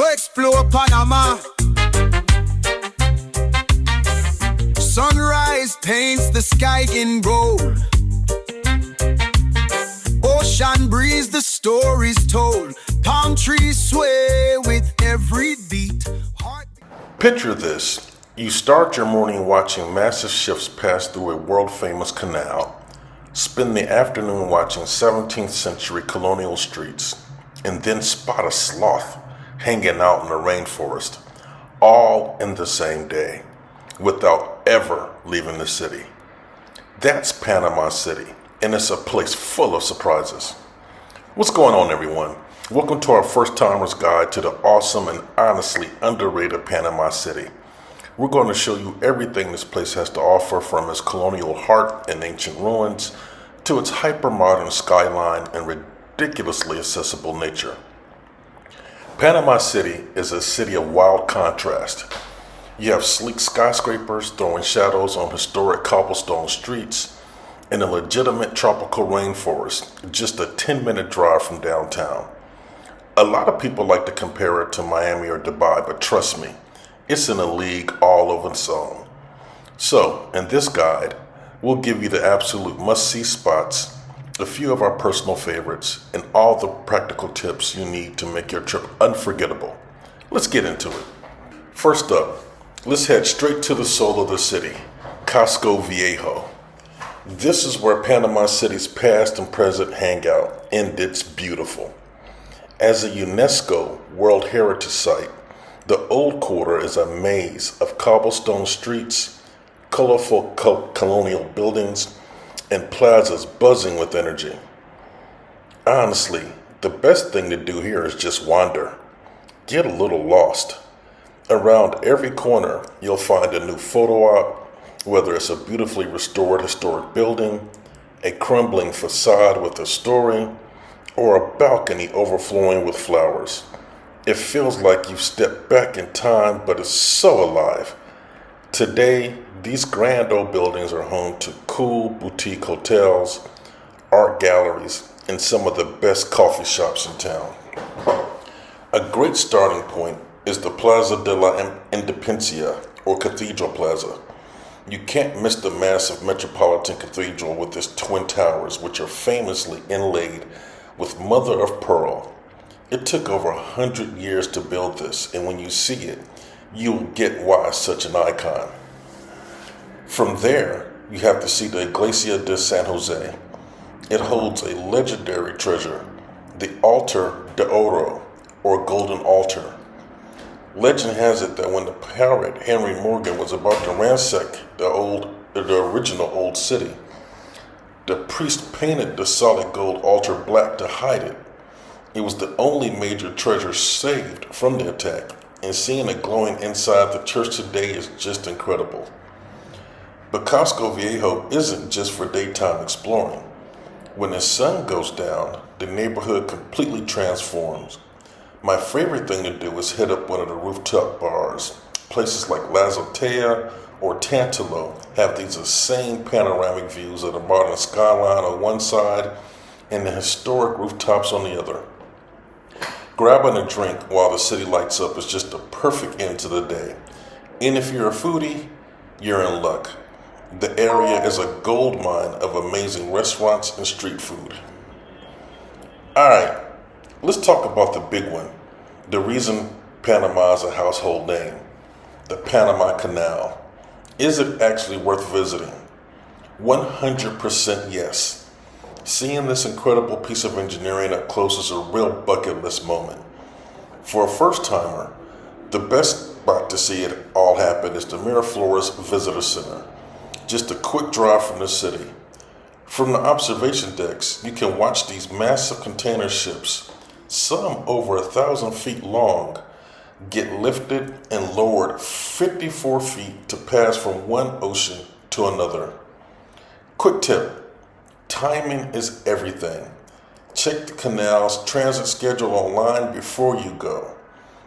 Go explore Panama. Sunrise paints the sky in gold. Ocean breeze, the stories told. Palm trees sway with every beat. Picture this. You start your morning watching massive ships pass through a world-famous canal, spend the afternoon watching 17th century colonial streets, and then spot a sloth hanging out in the rainforest, all in the same day, without ever leaving the city. That's Panama City, and it's a place full of surprises. What's going on, everyone? Welcome to our First Timers Guide to the awesome and honestly underrated Panama City. We're going to show you everything this place has to offer, from its colonial heart and ancient ruins to its hyper-modern skyline and ridiculously accessible nature. Panama City is a city of wild contrast. You have sleek skyscrapers throwing shadows on historic cobblestone streets and a legitimate tropical rainforest just a 10-minute drive from downtown. A lot of people like to compare it to Miami or Dubai, but trust me, it's in a league all of its own. So, in this guide, we'll give you the absolute must-see spots, a few of our personal favorites, and all the practical tips you need to make your trip unforgettable. Let's get into it. First up, let's head straight to the soul of the city, Casco Viejo. This is where Panama City's past and present hang out, and it's beautiful. As a UNESCO World Heritage Site, the Old Quarter is a maze of cobblestone streets, colorful colonial buildings, and plazas buzzing with energy. Honestly, the best thing to do here is just wander. Get a little lost. Around every corner, you'll find a new photo op, whether it's a beautifully restored historic building, a crumbling facade with a story, or a balcony overflowing with flowers. It feels like you've stepped back in time, but it's so alive. Today, these grand old buildings are home to cool boutique hotels, art galleries, and some of the best coffee shops in town. A great starting point is the Plaza de la Independencia, or Cathedral Plaza. You can't miss the massive Metropolitan Cathedral with its twin towers, which are famously inlaid with mother of pearl. It took over 100 years to build this, and when you see it, you'll get why it's such an icon. From there, you have to see the Iglesia de San Jose. It holds a legendary treasure, the Altar de Oro, or Golden Altar. Legend has it that when the pirate Henry Morgan was about to ransack the original old city, the priest painted the solid gold altar black to hide it. It was the only major treasure saved from the attack, and seeing it glowing inside the church today is just incredible. But Casco Viejo isn't just for daytime exploring. When the sun goes down, the neighborhood completely transforms. My favorite thing to do is hit up one of the rooftop bars. Places like La Azotea or Tantalo have these insane panoramic views of the modern skyline on one side and the historic rooftops on the other. Grabbing a drink while the city lights up is just a perfect end to the day. And if you're a foodie, you're in luck. The area is a gold mine of amazing restaurants and street food. Alright, let's talk about the big one. The reason Panama is a household name. The Panama Canal. Is it actually worth visiting? 100% yes. Seeing this incredible piece of engineering up close is a real bucket list moment. For a first timer, the best spot to see it all happen is the Miraflores Visitor Center. Just a quick drive from the city. From the observation decks, you can watch these massive container ships, some over 1,000 feet long, get lifted and lowered 54 feet to pass from one ocean to another. Quick tip. Timing is everything. Check the canal's transit schedule online before you go.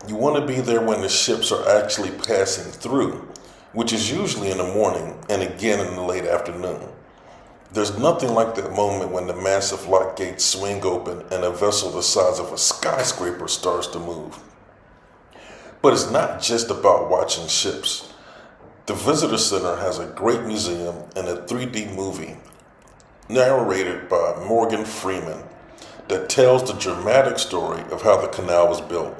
You want to be there when the ships are actually passing through, which is usually in the morning and again in the late afternoon. There's nothing like that moment when the massive lock gates swing open and a vessel the size of a skyscraper starts to move. But it's not just about watching ships. The Visitor Center has a great museum and a 3D movie narrated by Morgan Freeman that tells the dramatic story of how the canal was built.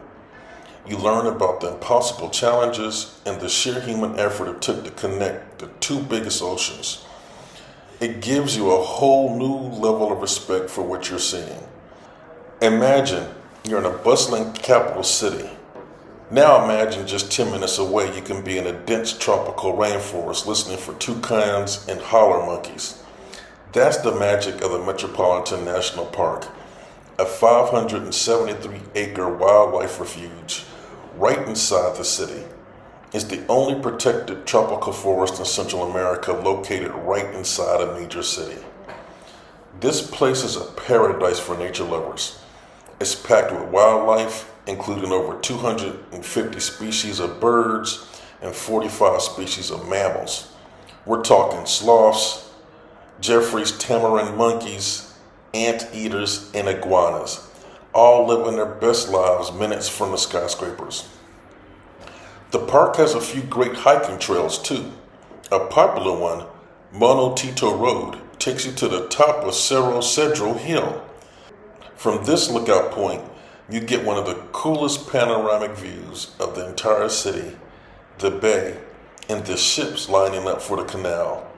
You learn about the impossible challenges and the sheer human effort it took to connect the two biggest oceans. It gives you a whole new level of respect for what you're seeing. Imagine you're in a bustling capital city. Now imagine just 10 minutes away you can be in a dense tropical rainforest listening for toucans and holler monkeys. That's the magic of the Metropolitan National Park, a 573-acre wildlife refuge right inside the city. It's the only protected tropical forest in Central America located right inside a major city. This place is a paradise for nature lovers. It's packed with wildlife, including over 250 species of birds and 45 species of mammals. We're talking sloths, Jeffrey's tamarin monkeys, anteaters, and iguanas, all living their best lives minutes from the skyscrapers. The park has a few great hiking trails too. A popular one, Mono Tito Road, takes you to the top of Cerro Cedro Hill. From this lookout point, you get one of the coolest panoramic views of the entire city, the bay, and the ships lining up for the canal.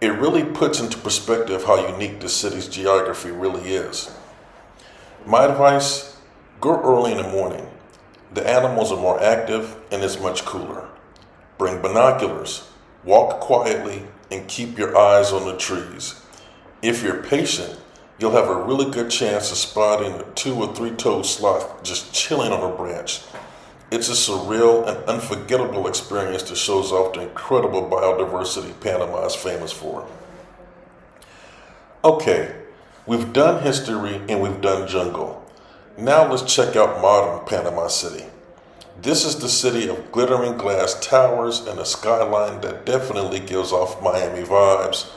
It really puts into perspective how unique the city's geography really is. My advice, go early in the morning. The animals are more active and it's much cooler. Bring binoculars, walk quietly, and keep your eyes on the trees. If you're patient, you'll have a really good chance of spotting a 2 or 3-toed sloth just chilling on a branch. It's a surreal and unforgettable experience that shows off the incredible biodiversity Panama is famous for. Okay, we've done history and we've done jungle. Now let's check out modern Panama City. This is the city of glittering glass towers and a skyline that definitely gives off Miami vibes,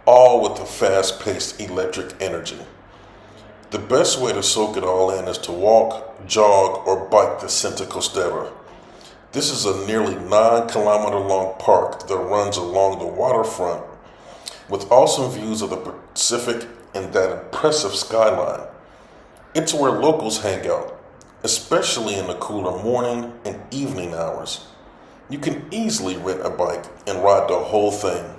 all with a fast-paced electric energy. The best way to soak it all in is to walk, jog, or bike the Cinta Costera. This is a nearly 9-kilometer long park that runs along the waterfront with awesome views of the Pacific and that impressive skyline. It's where locals hang out, especially in the cooler morning and evening hours. You can easily rent a bike and ride the whole thing.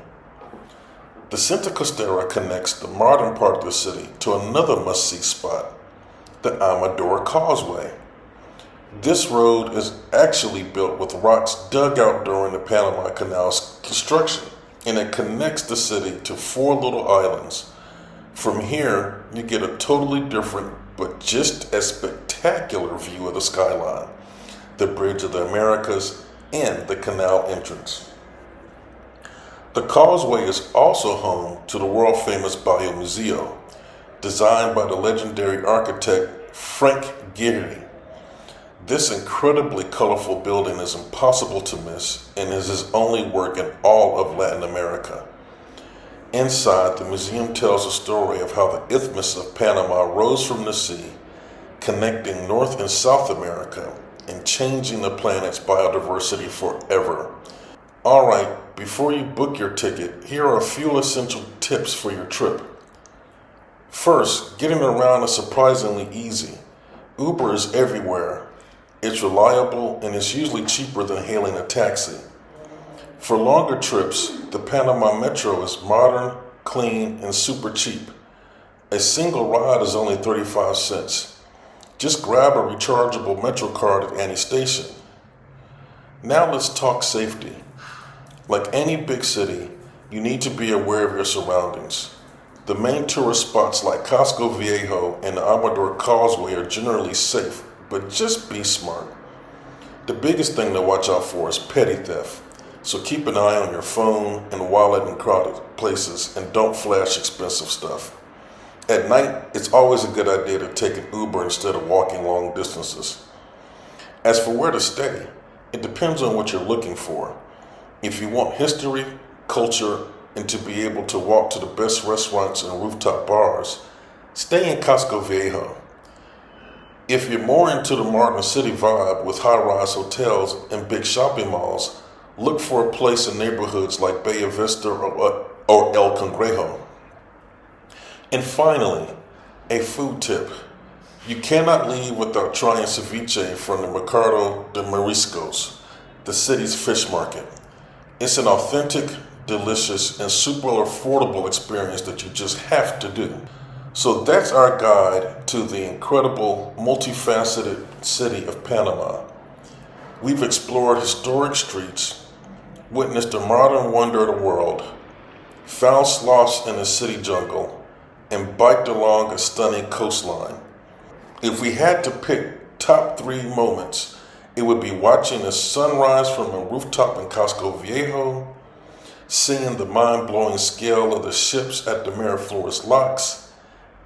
The Cinta Costera connects the modern part of the city to another must-see spot, the Amador Causeway. This road is actually built with rocks dug out during the Panama Canal's construction, and it connects the city to 4 little islands. From here, you get a totally different but just as spectacular view of the skyline, the Bridge of the Americas, and the canal entrance. The causeway is also home to the world-famous Bayou Museo, designed by the legendary architect Frank Gehry. This incredibly colorful building is impossible to miss and is his only work in all of Latin America. Inside, the museum tells a story of how the Isthmus of Panama rose from the sea, connecting North and South America and changing the planet's biodiversity forever. Alright, before you book your ticket, here are a few essential tips for your trip. First, getting around is surprisingly easy. Uber is everywhere. It's reliable and it's usually cheaper than hailing a taxi. For longer trips, the Panama Metro is modern, clean, and super cheap. A single ride is only 35 cents. Just grab a rechargeable Metro card at any station. Now let's talk safety. Like any big city, you need to be aware of your surroundings. The main tourist spots like Casco, Viejo, and the Amador Causeway are generally safe, but just be smart. The biggest thing to watch out for is petty theft. So keep an eye on your phone and wallet in crowded places and don't flash expensive stuff. At night, it's always a good idea to take an Uber instead of walking long distances. As for where to stay, it depends on what you're looking for. If you want history, culture, and to be able to walk to the best restaurants and rooftop bars, stay in Casco Viejo. If you're more into the modern city vibe with high-rise hotels and big shopping malls, look for a place in neighborhoods like Bay Vista or El Congrejo. And finally, a food tip. You cannot leave without trying ceviche from the Mercado de Mariscos, the city's fish market. It's an authentic, delicious, and super affordable experience that you just have to do. So that's our guide to the incredible, multifaceted city of Panama. We've explored historic streets, witnessed the modern wonder of the world, found sloths in the city jungle, and biked along a stunning coastline. If we had to pick top 3 moments, it would be watching the sunrise from a rooftop in Casco, Viejo, seeing the mind-blowing scale of the ships at the Miraflores locks,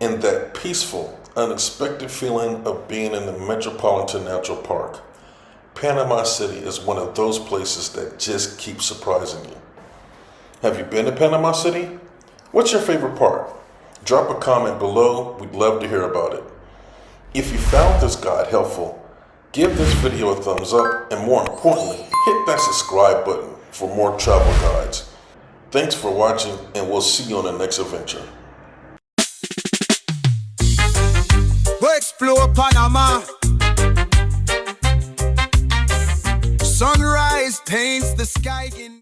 and that peaceful, unexpected feeling of being in the Metropolitan Natural Park. Panama City is one of those places that just keeps surprising you. Have you been to Panama City? What's your favorite part? Drop a comment below, we'd love to hear about it. If you found this guide helpful, give this video a thumbs up, and more importantly, hit that subscribe button for more travel guides. Thanks for watching, and we'll see you on the next adventure. We explore Panama. Sunrise paints the sky in